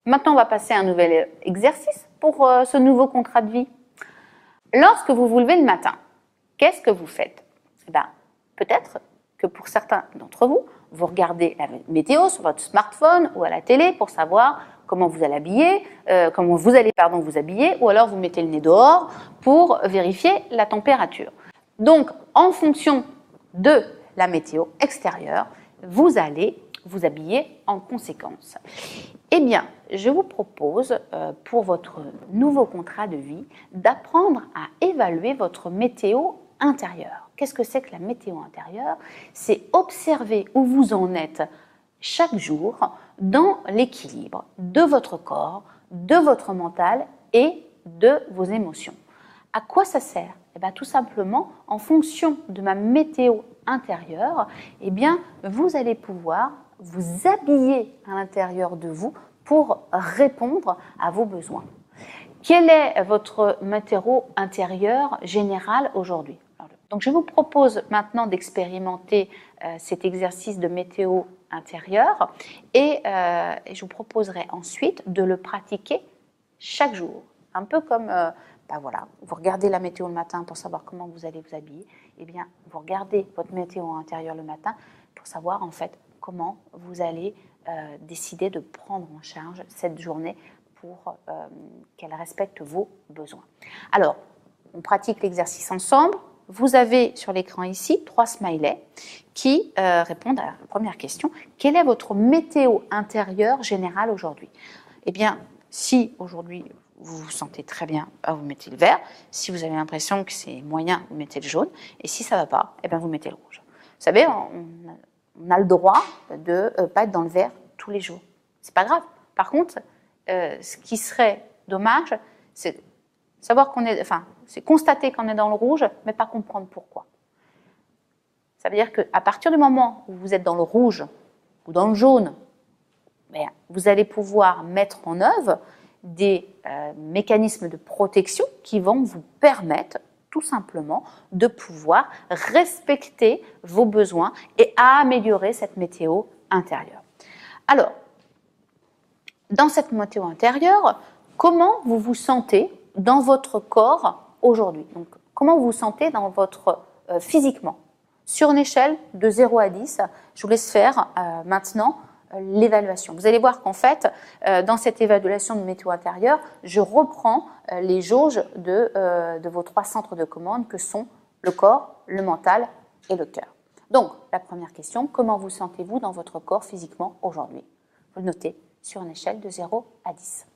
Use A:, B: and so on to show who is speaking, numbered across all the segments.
A: Maintenant, on va passer à un nouvel exercice pour ce nouveau contrat de vie. Lorsque vous vous levez le matin, qu'est-ce que vous faites? Peut-être que pour certains d'entre vous, vous regardez la météo sur votre smartphone ou à la télé pour savoir comment vous allez vous habiller, ou alors vous mettez le nez dehors pour vérifier la température. Donc, en fonction de la météo extérieure, vous allez vous habiller en conséquence. Eh bien, je vous propose, pour votre nouveau contrat de vie, d'apprendre à évaluer votre météo intérieure. Qu'est-ce que c'est que la météo intérieure? C'est observer où vous en êtes chaque jour dans l'équilibre de votre corps, de votre mental et de vos émotions. À quoi ça sert? Tout simplement, en fonction de ma météo intérieure, vous allez pouvoir vous habiller à l'intérieur de vous pour répondre à vos besoins. Quelle est votre météo intérieure générale aujourd'hui? Donc, je vous propose maintenant d'expérimenter cet exercice de météo intérieure et je vous proposerai ensuite de le pratiquer chaque jour. Un peu comme, vous regardez la météo le matin pour savoir comment vous allez vous habiller. Vous regardez votre météo intérieure le matin pour savoir en fait comment vous allez décider de prendre en charge cette journée pour qu'elle respecte vos besoins. Alors, on pratique l'exercice ensemble. Vous avez sur l'écran ici 3 smileys qui répondent à la première question. Quelle est votre météo intérieure générale aujourd'hui? Si aujourd'hui vous vous sentez très bien, vous mettez le vert. Si vous avez l'impression que c'est moyen, vous mettez le jaune. Et si ça ne va pas, vous mettez le rouge. Vous savez, on a le droit de ne pas être dans le vert tous les jours. C'est pas grave. Par contre, ce qui serait dommage, c'est savoir c'est constater qu'on est dans le rouge, mais pas comprendre pourquoi. Ça veut dire qu'à partir du moment où vous êtes dans le rouge ou dans le jaune, vous allez pouvoir mettre en œuvre des mécanismes de protection qui vont vous permettre tout simplement de pouvoir respecter vos besoins et améliorer cette météo intérieure. Alors, dans cette météo intérieure, comment vous vous sentez dans votre corps aujourd'hui? Donc, comment vous vous sentez dans votre physiquement? Sur une échelle de 0 à 10, je vous laisse faire maintenant l'évaluation. Vous allez voir qu'en fait, dans cette évaluation de météo intérieure, je reprends les jauges de vos 3 centres de commande que sont le corps, le mental et le cœur. Donc, la première question, comment vous sentez-vous dans votre corps physiquement aujourd'hui? Vous le notez sur une échelle de 0 à 10.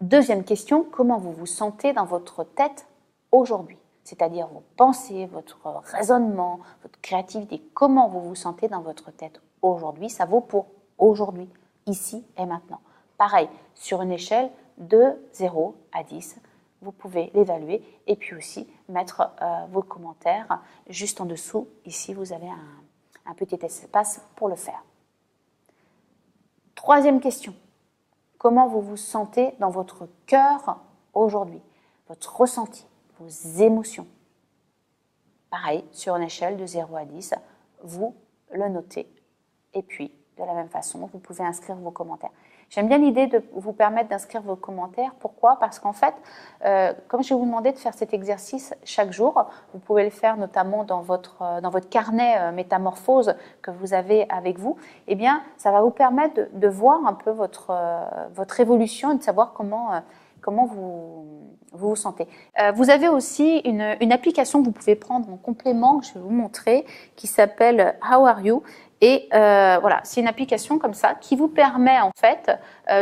A: Deuxième question, comment vous vous sentez dans votre tête aujourd'hui? C'est-à-dire vos pensées, votre raisonnement, votre créativité. Comment vous vous sentez dans votre tête aujourd'hui? Ça vaut pour aujourd'hui, ici et maintenant. Pareil, sur une échelle de 0 à 10, vous pouvez l'évaluer et puis aussi mettre vos commentaires juste en dessous. Ici, vous avez un petit espace pour le faire. Troisième question. Comment vous vous sentez dans votre cœur aujourd'hui? Votre ressenti, vos émotions. Pareil, sur une échelle de 0 à 10, vous le notez. Et puis, de la même façon, vous pouvez inscrire vos commentaires. J'aime bien l'idée de vous permettre d'inscrire vos commentaires. Pourquoi? Parce qu'en fait, comme je vais vous demander de faire cet exercice chaque jour, vous pouvez le faire notamment dans votre carnet métamorphose que vous avez avec vous, ça va vous permettre de voir un peu votre évolution et de savoir comment vous vous sentez. Vous avez aussi une application que vous pouvez prendre en complément, que je vais vous montrer, qui s'appelle How Are You? Et c'est une application comme ça qui vous permet en fait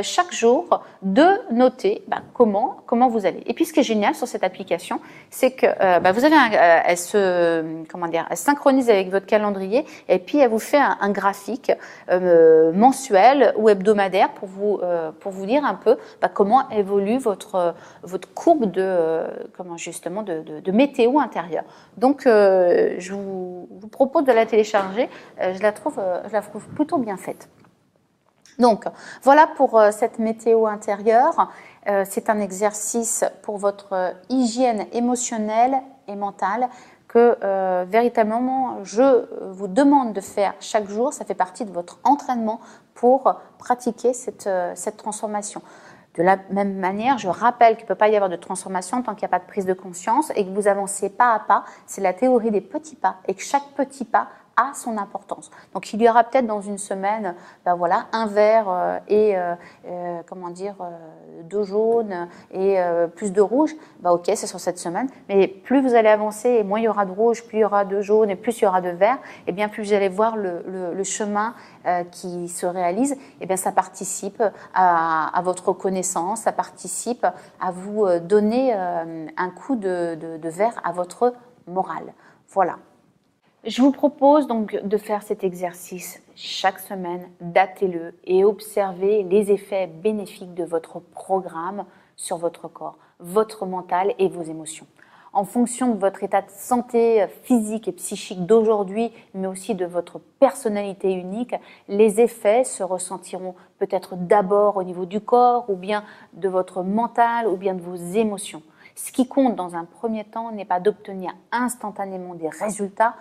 A: chaque jour de noter comment vous allez. Et puis ce qui est génial sur cette application, c'est que vous avez elle synchronise avec votre calendrier et puis elle vous fait un graphique mensuel ou hebdomadaire pour vous dire un peu comment évolue votre courbe de météo intérieure. Donc je vous propose de la télécharger. Je la trouve plutôt bien faite. Donc, voilà pour cette météo intérieure. C'est un exercice pour votre hygiène émotionnelle et mentale que que véritablement je vous demande de faire chaque jour. Ça fait partie de votre entraînement pour pratiquer cette transformation. De la même manière, je rappelle qu'il ne peut pas y avoir de transformation tant qu'il n'y a pas de prise de conscience et que vous avancez pas à pas. C'est la théorie des petits pas et que chaque petit pas a son importance. Donc il y aura peut-être dans une semaine, voilà, un vert et de jaune et plus de rouge. Ok, c'est sur cette semaine. Mais plus vous allez avancer et moins il y aura de rouge, plus il y aura de jaune et plus il y aura de vert, et bien plus vous allez voir le chemin qui se réalise. Et bien ça participe à votre connaissance, ça participe à vous donner un coup de vert à votre morale. Voilà. Je vous propose donc de faire cet exercice chaque semaine, datez-le et observez les effets bénéfiques de votre programme sur votre corps, votre mental et vos émotions. En fonction de votre état de santé physique et psychique d'aujourd'hui, mais aussi de votre personnalité unique, les effets se ressentiront peut-être d'abord au niveau du corps ou bien de votre mental ou bien de vos émotions. Ce qui compte dans un premier temps n'est pas d'obtenir instantanément des résultats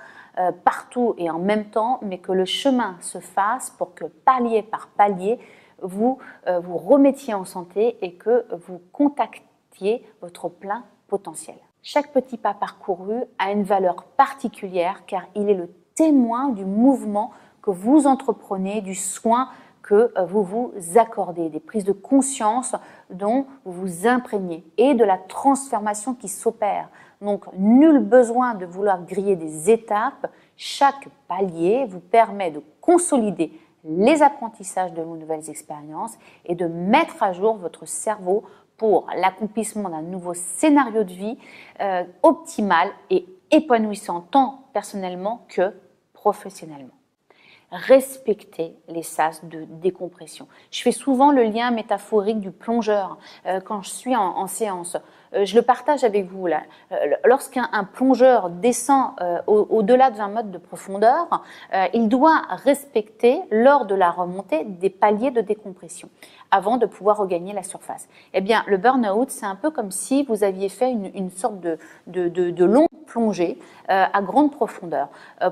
A: partout et en même temps, mais que le chemin se fasse pour que palier par palier, vous vous remettiez en santé et que vous contactiez votre plein potentiel. Chaque petit pas parcouru a une valeur particulière car il est le témoin du mouvement que vous entreprenez, du soin que vous vous accordez, des prises de conscience dont vous vous imprégnez et de la transformation qui s'opère. Donc, nul besoin de vouloir griller des étapes. Chaque palier vous permet de consolider les apprentissages de vos nouvelles expériences et de mettre à jour votre cerveau pour l'accomplissement d'un nouveau scénario de vie optimal et épanouissant tant personnellement que professionnellement. Respectez les sas de décompression. Je fais souvent le lien métaphorique du plongeur quand je suis en séance. Je le partage avec vous là. Lorsqu'un plongeur descend au-delà de 20 mètres de profondeur, il doit respecter lors de la remontée des paliers de décompression avant de pouvoir regagner la surface. Eh bien, le burn-out, c'est un peu comme si vous aviez fait une sorte de longue plongée à grande profondeur.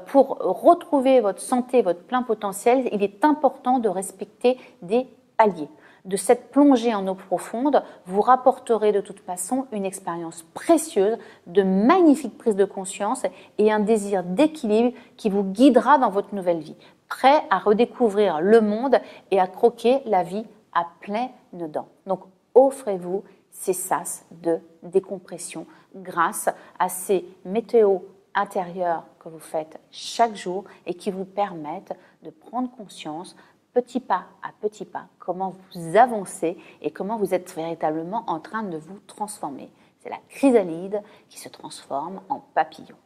A: Pour retrouver votre santé, votre plein potentiel, il est important de respecter des paliers. De cette plongée en eau profonde, vous rapporterez de toute façon une expérience précieuse, de magnifiques prises de conscience et un désir d'équilibre qui vous guidera dans votre nouvelle vie, prêt à redécouvrir le monde et à croquer la vie à pleines dents. Donc, offrez-vous ces sas de décompression grâce à ces météos intérieurs que vous faites chaque jour et qui vous permettent de prendre conscience petit pas à petit pas comment vous avancez et comment vous êtes véritablement en train de vous transformer. C'est la chrysalide qui se transforme en papillon.